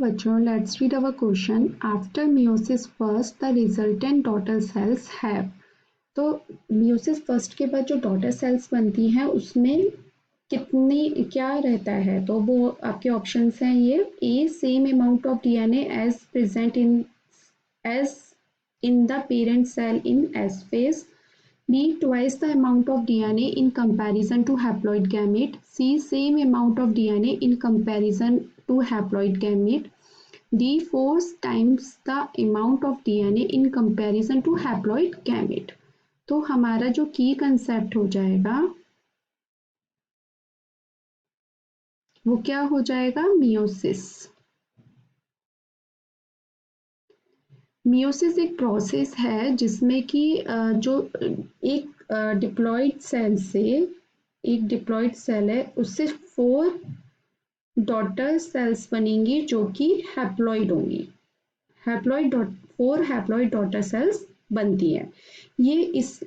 बच्चों, let's read our question. After meiosis first the resultant daughter cells have. तो meiosis first के बाद जो डॉटर सेल्स बनती हैं उसमें कितनी क्या रहता है, तो वो आपके ऑप्शंस हैं ये। A same amount of DNA as present in the parent cell in S phase. B. Twice the amount of DNA in comparison to haploid gamete. C. Same amount of DNA in comparison to haploid gamete. D. 4 times the amount of DNA in comparison to haploid gamete. तो हमारा जो की concept हो जाएगा वो क्या हो जाएगा? मियोसिस। मियोसिस एक प्रोसेस है जिसमें कि जो एक डिप्लॉइड सेल से, एक डिप्लॉइड सेल है उससे 4 डॉटर सेल्स बनेंगी जो कि हैप्लॉइड होंगी। 4 हैप्लॉइड डॉटर सेल्स बनती है। ये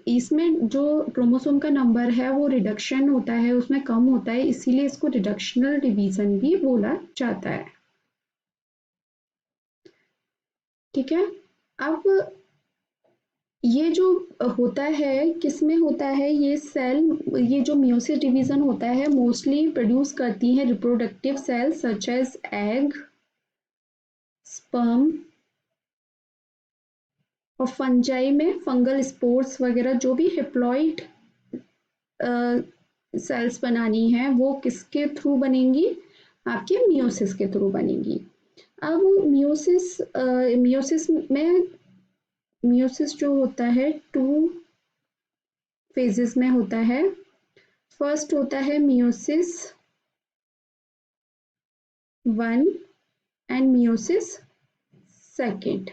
इसमें जो क्रोमोसोम का नंबर है वो रिडक्शन होता है, उसमें कम होता है, इसीलिए इसको रिडक्शनल डिवीजन भी बोला जाता है। ठीक है। अब ये जो होता है किसमें होता है, ये सेल, ये जो मियोसिस डिवीजन होता है मोस्टली प्रोड्यूस करती हैं reproductive cell such as egg, sperm, और फंजाई में फंगल स्पोर्स वगैरह। जो भी हैप्लॉइड सेल्स बनानी है वो किसके थ्रू बनेंगी? आपके मियोसिस के थ्रू बनेंगी। अब मियोसिस में मियोसिस जो होता है 2 फेजेस में होता है। फर्स्ट होता है meiosis 1 and meiosis second.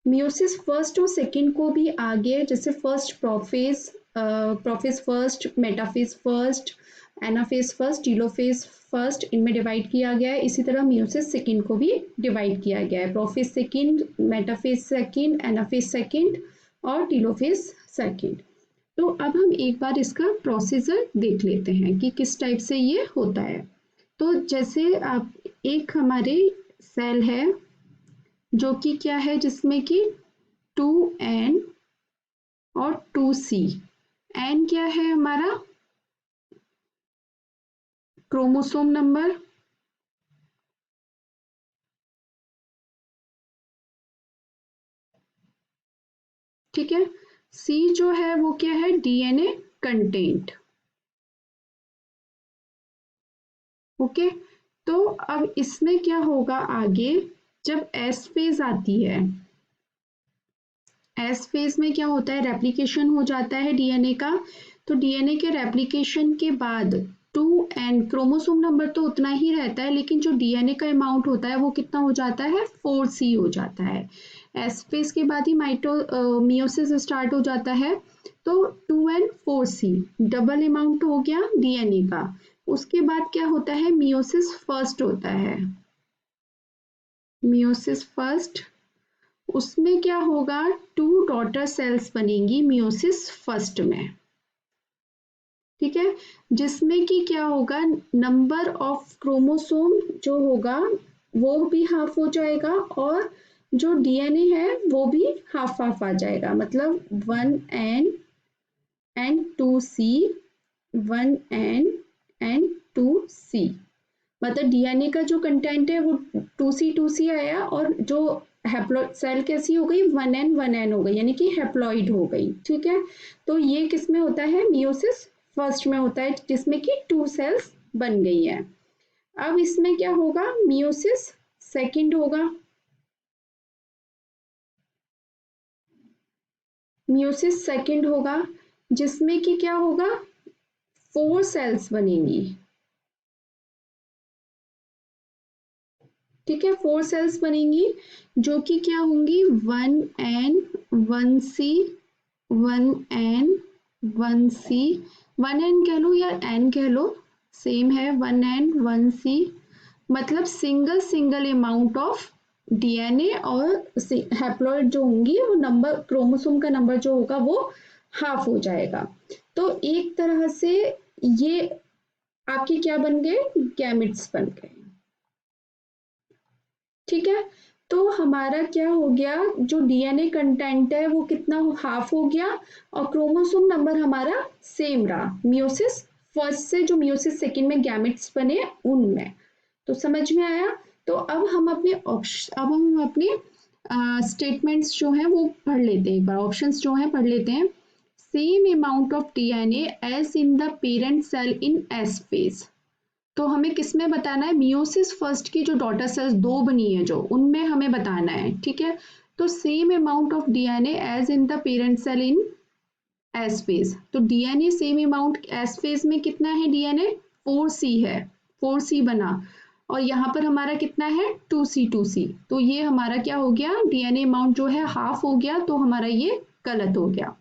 Meiosis first और सेकेंड को भी आगे जैसे first prophase, prophase first, metaphase first, anaphase first, telophase first, इनमें डिवाइड किया गया है। इसी तरह मियोसिस सेकेंड को भी डिवाइड किया गया है, prophase second, metaphase second, anaphase second और टीलोफेज सेकेंड। तो अब हम एक बार इसका प्रोसीजर देख लेते हैं कि किस टाइप से ये होता है। तो जैसे आप, एक हमारे सेल है जो कि क्या है, जिसमें कि 2N और 2C। N क्या है हमारा? Chromosome number. ठीक है। C जो है वो क्या है? DNA content. ओके। तो अब इसमें क्या होगा आगे, जब एस फेज आती है, एस फेज में क्या होता है? रेप्लिकेशन हो जाता है डीएनए का। तो डीएनए के रेप्लिकेशन के बाद 2N, क्रोमोसोम नंबर तो उतना ही रहता है लेकिन जो डीएनए का अमाउंट होता है वो कितना हो जाता है? 4C हो जाता है। एस फेज के बाद ही मियोसिस स्टार्ट हो जाता है। तो 2N 4C डबल अमाउंट हो गया डीएनए का। उसके बाद क्या होता है? मियोसिस फर्स्ट होता है। मियोसिस फर्स्ट, उसमें क्या होगा? 2 डॉटर सेल्स बनेंगी मियोसिस फर्स्ट में। ठीक है। जिसमें कि क्या होगा? नंबर ऑफ क्रोमोसोम जो होगा वो भी हाफ हो जाएगा और जो डीएनए है वो भी हाफ हाफ आ जाएगा। मतलब 1N and 2C, 1N and 2C। मतलब डीएनए का जो कंटेंट है वो 2C आया और जो हैप्लॉइड सेल कैसी हो गई? 1N हो गई, यानी कि हैप्लॉइड हो गई। ठीक है। तो ये किस में होता है? मियोसिस फर्स्ट में होता है, जिसमें कि 2 सेल्स बन गई है। अब इसमें क्या होगा? मियोसिस सेकेंड होगा। मियोसिस सेकेंड होगा जिसमें कि क्या होगा? 4 सेल्स बनेंगी। ठीक है, 4 सेल्स बनेंगी जो कि क्या होंगी? 1N 1C 1N 1C, 1N कह लो या N कह लो, सेम है। 1N 1C मतलब single single amount of DNA और हैप्लॉइड जो होंगी वो नंबर, क्रोमोसोम का नंबर जो होगा वो हाफ हो जाएगा। तो एक तरह से ये आपके क्या बन गए? गैमेट्स बन गए। ठीक है, तो हमारा क्या हो गया, जो डीएनए कंटेंट है वो कितना हाफ हो गया और क्रोमोसोम नंबर हमारा सेम रहा मियोसिस फर्स्ट से जो मियोसिस सेकंड में गैमेट्स बने उनमें। तो समझ में आया। तो अब हम अपने स्टेटमेंट्स जो हैं वो पढ़ लेते हैं, एक बार ऑप्शंस जो हैं पढ़ लेते हैं। Same amount of DNA as in the parent cell in S phase. तो हमें किसमें बताना है, मियोसिस फर्स्ट की जो डॉटर सेल्स दो बनी है जो, उनमें हमें बताना है, ठीक है। तो same amount of DNA as in the parent cell in S phase. तो DNA same amount S phase में कितना है, डीएनए 4C है, 4C बना, और यहाँ पर हमारा कितना है 2C। तो ये हमारा क्या हो गया, डीएनए अमाउंट जो है हाफ हो गया, तो हमारा ये गलत हो गया।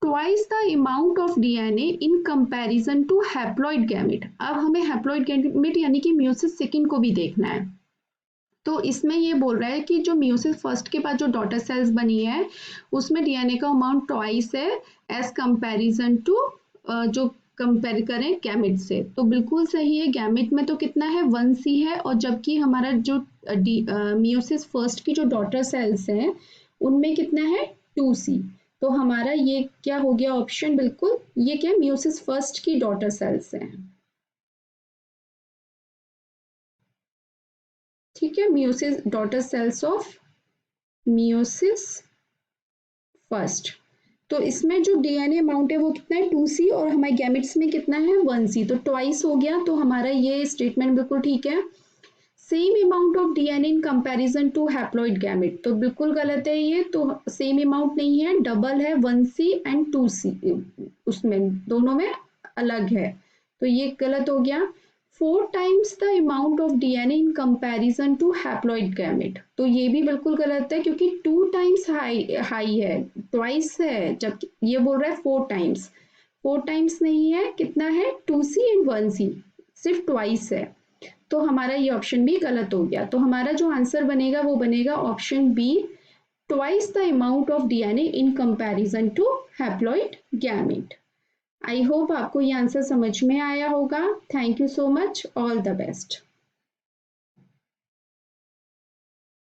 Twice the amount of DNA in comparison to haploid gamete. अब हमें हैप्लॉइड गैमेट यानी कि मियोसिस सेकंड को भी देखना है। तो इसमें ये बोल रहा है कि जो मियोसिस फर्स्ट के बाद जो डॉटर सेल्स बनी है उसमें डीएनए का अमाउंट ट्वाइस है एज कंपैरिजन टू जो कंपेयर करें गैमेट से। तो बिल्कुल सही है, गैमेट में तो कितना है 1C है, और जबकि हमारा जो मियोसिस फर्स्ट की जो डॉटर सेल्स हैं उनमें कितना है 2C। तो हमारा ये क्या हो गया ऑप्शन, बिल्कुल ये क्या मियोसिस फर्स्ट की डॉटर सेल्स हैं, ठीक है, meiosis daughter cells of meiosis first. तो इसमें जो डीएनए अमाउंट है वो कितना है 2C, और हमारे गैमेट्स में कितना है 1C, तो ट्वाइस हो गया। तो हमारा ये स्टेटमेंट बिल्कुल ठीक है। Same amount of DNA in comparison to haploid gamete, तो बिल्कुल गलत है ये, तो सेम अमाउंट नहीं है, डबल है 1C एंड 2C, उसमें दोनों में अलग है, तो ये गलत हो गया। 4 times the amount of DNA in comparison to haploid gamete, तो ये भी बिल्कुल गलत है क्योंकि 2 टाइम्स हाई है, ट्वाइस है, जब ये बोल रहा है 4 टाइम्स, 4 टाइम्स नहीं है, कितना है 2C एंड 1C, सिर्फ ट्वाइस है। तो हमारा ये ऑप्शन भी गलत हो गया। तो हमारा जो आंसर बनेगा वो बनेगा option B, twice the amount of DNA in comparison to haploid gamete. I hope आपको ये आंसर समझ में आया होगा। Thank you so much, all the best.